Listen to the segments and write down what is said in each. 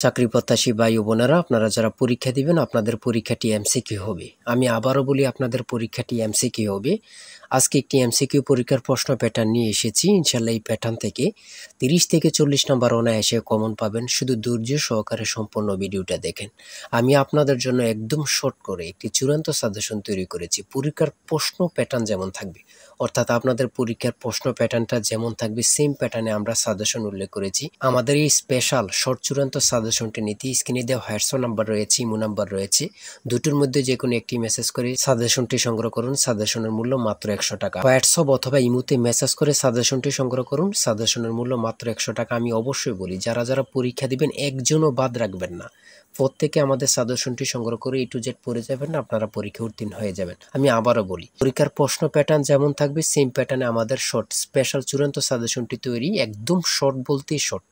চাকরি প্রত্যাশী ভাই ও বোনেরা, আপনারা যারা পরীক্ষা দিবেন আপনাদের পরীক্ষাটি এমসিকিউ হবে। আমি আবারও বলি, আপনাদের পরীক্ষাটি এমসিকিউ হবে। আজকে একটি এমসিকিউ পরীক্ষার প্রশ্ন প্যাটার্ন নিয়ে এসেছি। ইনশাল্লাহ এই প্যাটার্ন থেকে 30 থেকে 40 নম্বর অনায়াসে কমন পাবেন। শুধু ধৈর্য সহকারে সম্পূর্ণ ভিডিওটা দেখেন। আমি আপনাদের জন্য একদম শর্ট করে একটি চূড়ান্ত সাজেশন তৈরি করেছি। পরীক্ষার প্রশ্ন প্যাটার্ন যেমন থাকবে, অর্থাৎ আপনাদের পরীক্ষার প্রশ্ন প্যাটার্নটা যেমন থাকবে সেম প্যাটার্নে আমরা সাজেশন উল্লেখ করেছি। আমাদের এই স্পেশাল শর্ট চূড়ান্ত সাজেশনটি নিতে স্ক্রিনে দেওয়া হোয়াটসঅ্যাপ নাম্বার রয়েছে, ইমো নাম্বার রয়েছে। দুটোর মধ্যে যে কোনো একটি মেসেজ করে সাজেশনটি সংগ্রহ করুন। সাজেশনের মূল্য মাত্র 100 টাকা। হোয়াটসঅ্যাপ অথবা ইমোতে মেসেজ করে সাজেশনটি সংগ্রহ করুন। সাজেশনের মূল্য মাত্র 100 টাকা। আমি অবশ্যই বলি, যারা যারা পরীক্ষা দিবেন একজনও বাদ রাখবেন না। প্রত্যেকে আমাদের সাজেশনটি সংগ্রহ করে A to Z পড়ে যাবেন, আপনারা পরীক্ষা উত্তীর্ণ হয়ে যাবেন। আমি আবারও বলি, পরীক্ষার প্রশ্ন প্যাটার্ন যেমন থাকবে সেম প্যাটার্নে আমাদের শর্ট স্পেশাল চূড়ান্ত সাজেশনটি তৈরি। একদম শর্ট বলতেই শর্ট,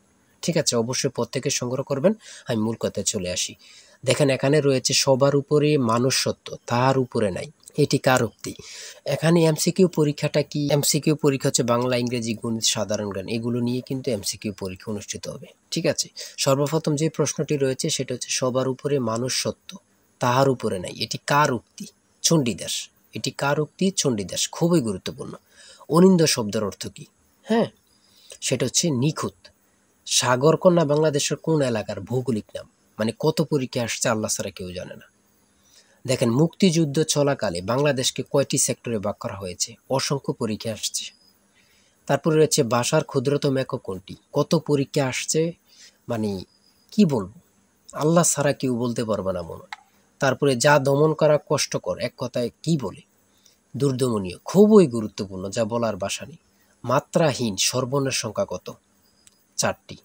ঠিক আছে? অবশ্যই প্রত্যেকে সংগ্রহ করবেন। আমি মূল কথায় চলে আসি। দেখেন, এখানে রয়েছে সবার উপরে মানুষ সত্য, তার উপরে নাই। এটি কার উক্তি? এখানে এমসিকিউ পরীক্ষাটা কি? এমসিকিউ পরীক্ষা হচ্ছে বাংলা, ইংরেজি, গণিত, সাধারণ জ্ঞান, এগুলো নিয়ে কিন্তু এমসিকিউ পরীক্ষা অনুষ্ঠিত হবে, ঠিক আছে? সর্বপ্রথম যে প্রশ্নটি রয়েছে সেটা হচ্ছে সবার উপরে মানুষ সত্য, তাহার উপরে নাই। এটি কার উক্তি? চণ্ডীদাস। এটি কার উক্তি? চণ্ডীদাস। খুবই গুরুত্বপূর্ণ। অনিন্দ শব্দের অর্থ কি? হ্যাঁ, সেটা হচ্ছে নিখুঁত। সাগরকন্যা বাংলাদেশের কোন এলাকার ভৌগোলিক নাম? মানে কত পরীক্ষা আসছে আল্লাহ ছাড়া কেউ জানে না। দেখেন, মুক্তিযুদ্ধ চলাকালে বাংলাদেশকে কয়টি সেক্টরে ভাগ করা হয়েছে? অসংখ্য পরীক্ষা আসছে। তারপরে রয়েছে ভাষার ক্ষুদ্রতম একক কোনটি? কত পরীক্ষা আসছে, মানে কি বলবো, আল্লাহ ছাড়া কেউ বলতে পারবে না মনে। তারপরে যা দমন করা কষ্টকর, এক কথায় কি বলে? দুর্দমনীয়। খুবই গুরুত্বপূর্ণ, যা বলার ভাষা নেই। মাত্রাহীন সর্বর্ণের সংখ্যা কত? 4টি।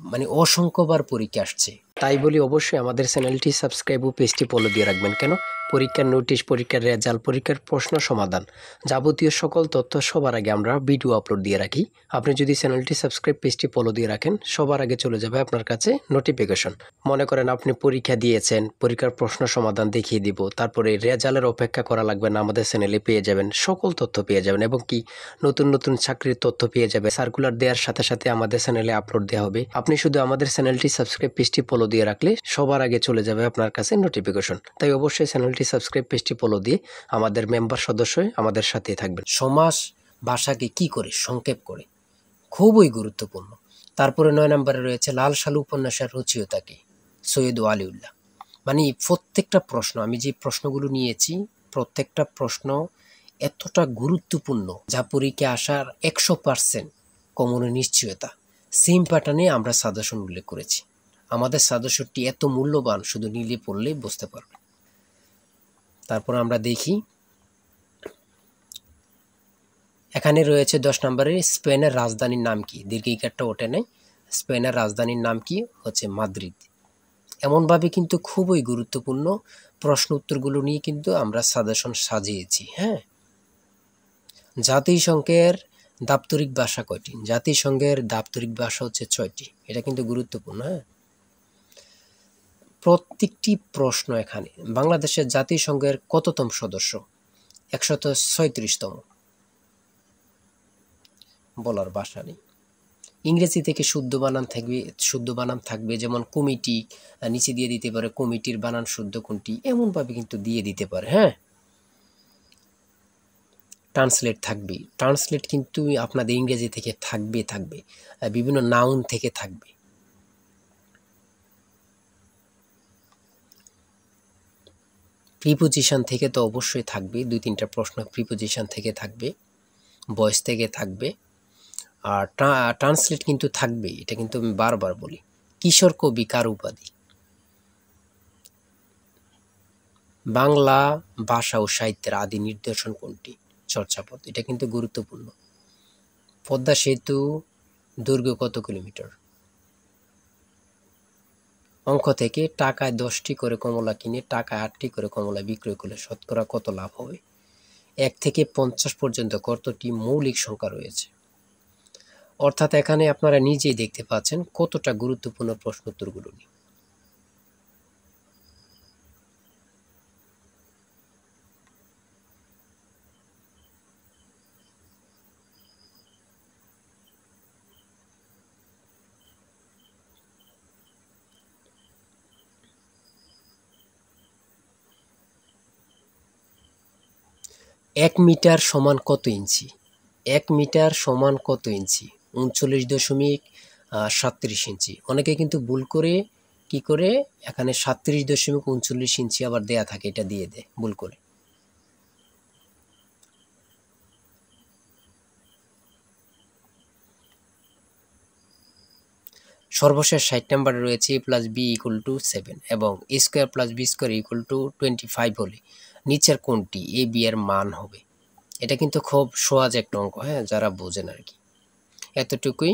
মানে অসংখ্যবার পরীক্ষা আসছে। তাই বলি, অবশ্যই আমাদের চ্যানেলটি সাবস্ক্রাইব ও পেজটি ফলো দিয়ে রাখবেন। কেন? পরীক্ষার নোটিশ, পরীক্ষার রেজাল্ট, পরীক্ষার প্রশ্ন সমাধান, যাবতীয় সকল তথ্য সবার আগে আমরা ভিডিও আপলোড দিয়ে রাখি। আপনি যদি চ্যানেলটি সাবস্ক্রাইব, পেজটি ফলো দিয়ে রাখেন, সবার আগে চলে যাবে আপনার কাছে নোটিফিকেশন। মনে করেন আপনি পরীক্ষা দিয়েছেন, পরীক্ষার প্রশ্ন সমাধান দেখিয়ে দিব, তারপরে রেজাল্টের অপেক্ষা করা লাগবে না, আমাদের চ্যানেলে পেয়ে যাবেন, সকল তথ্য পেয়ে যাবেন। এবং কি, নতুন নতুন চাকরির তথ্য পেয়ে যাবে। সার্কুলার দেওয়ার সাথে সাথে আমাদের চ্যানেলে আপলোড দেওয়া হবে। আপনি শুধু আমাদের চ্যানেলটি সাবস্ক্রাইব, পেজটি ফলো দিয়ে রাখলে সবার আগে চলে যাবে আপনার কাছে নোটিফিকেশন। তাই অবশ্যই চ্যানেলটি সাবস্ক্রাইব, পেজটি ফলো দিয়ে আমাদের মেম্বার সদস্য হয়ে আমাদের সাথেই থাকবেন। সমাস ভাষাকে কি করে সংক্ষেপ করে? খুবই গুরুত্বপূর্ণ। তারপরে 9 নম্বরে রয়েছে লাল সালু উপন্যাসের রচয়িতা কে? সৈয়দ ওয়ালিউল্লাহ। মানে প্রত্যেকটা প্রশ্ন, আমি যে প্রশ্নগুলো নিয়েছি, প্রত্যেকটা প্রশ্ন এতটা গুরুত্বপূর্ণ যা পরীক্ষা আসার 100% কমনের নিশ্চয়তা। সেম প্যাটার্নে আমরা সাজেশন উল্লেখ করেছি। আমাদের সাজেশনটি এত মূল্যবান, শুধু নিলে পড়লেই বুঝতে পারবে। তারপর আমরা দেখি, এখানে রয়েছে 10 নম্বরে স্পেনের রাজধানীর নাম কি? দীর্ঘিকারটা ওঠে নেই। স্পেনের রাজধানীর নাম কি? হচ্ছে মাদ্রিদ। এমনভাবে কিন্তু খুবই গুরুত্বপূর্ণ প্রশ্ন উত্তরগুলো নিয়ে কিন্তু আমরা সাজেশন সাজিয়েছি। হ্যাঁ, জাতিসংঘের দাপ্তরিক ভাষা কয়টি? জাতিসংঘের দাপ্তরিক ভাষা হচ্ছে 6টি। এটা কিন্তু গুরুত্বপূর্ণ। হ্যাঁ, প্রত্যেকটি প্রশ্ন এখানে বাংলাদেশের জাতিসংঘের কততম সদস্য? 136তম। বলার ভাষা নেই। ইংরেজি থেকে শুদ্ধ বানান থাকবে, শুদ্ধ বানান থাকবে, যেমন কমিটি নিচে দিয়ে দিতে পারে কমিটির বানান শুদ্ধ কোনটি, এমনভাবে কিন্তু দিয়ে দিতে পারে। হ্যাঁ, ট্রান্সলেট থাকবে। ট্রান্সলেট কিন্তু আপনাদের ইংরেজি থেকে থাকবে, বিভিন্ন নাউন থেকে থাকবে। প্রিপোজিশন থেকে তো অবশ্যই থাকবে, 2-3টা প্রশ্ন প্রিপোজিশন থেকে থাকবে, ভয়েস থেকে থাকবে। আর ট্রান্সলেট কিন্তু থাকবে, এটা কিন্তু আমি বারবার বলি। কিশোর কবি কার উপাধি? বাংলা ভাষা ও সাহিত্যের আদি নিদর্শন কোনটি? চর্যাপদ। এটা কিন্তু গুরুত্বপূর্ণ। পদ্মা সেতু দৈর্ঘ্য কত কিলোমিটার? অঙ্ক থেকে টাকায় 10টি করে কমলা কিনে টাকায় 8টি করে কমলা বিক্রয় করলে শতকরা কত লাভ হবে? 1 থেকে 50 পর্যন্ত কতটি মৌলিক সংখ্যা রয়েছে? অর্থাৎ এখানে আপনারা নিজেই দেখতে পাচ্ছেন কতটা গুরুত্বপূর্ণ প্রশ্ন উত্তরগুলো নিয়ে। 1 মিটার সমান কত ইঞ্চি? 1 মিটার সমান কত ইঞ্চি? 39.37 ইঞ্চি। অনেকে কিন্তু ভুল করে কি করে এখানে 37.39 ইঞ্চি আবার দেয়া থাকে, এটা দিয়ে দেয় ভুল করে। সর্বশেষ 60 নম্বরে রয়েছে a + b = 7 এবং a² + b² = 25 হলে নিচের কোনটি a b এর মান হবে? এটা কিন্তু খুব সহজ একটা অঙ্ক, হ্যাঁ, যারা বোঝেন আর কি, এতটুকুই।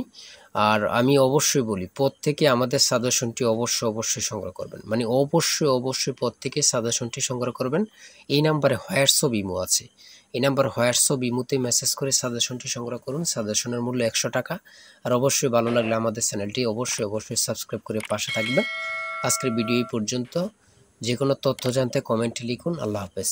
আর আমি অবশ্যই বলি, প্রত্যেকে আমাদের সাজেশনটি অবশ্যই সংগ্রহ করবেন, মানে অবশ্যই প্রত্যেকে সাজেশনটি সংগ্রহ করবেন। এই নাম্বারে হোয়াটসঅ্যাপ ইমো আছে, এই নাম্বার হোয়াটসঅ্যাপ ইমোতে মেসেজ করে সাজেশনটি সংগ্রহ করুন। সাজেশনের মূল্য 100 টাকা। আর অবশ্যই ভালো লাগলে আমাদের চ্যানেলটি অবশ্যই সাবস্ক্রাইব করে পাশে থাকবেন। আজকের ভিডিও এই পর্যন্ত। যে কোনো তথ্য জানতে কমেন্টে লিখুন। আল্লাহ হাফেজ।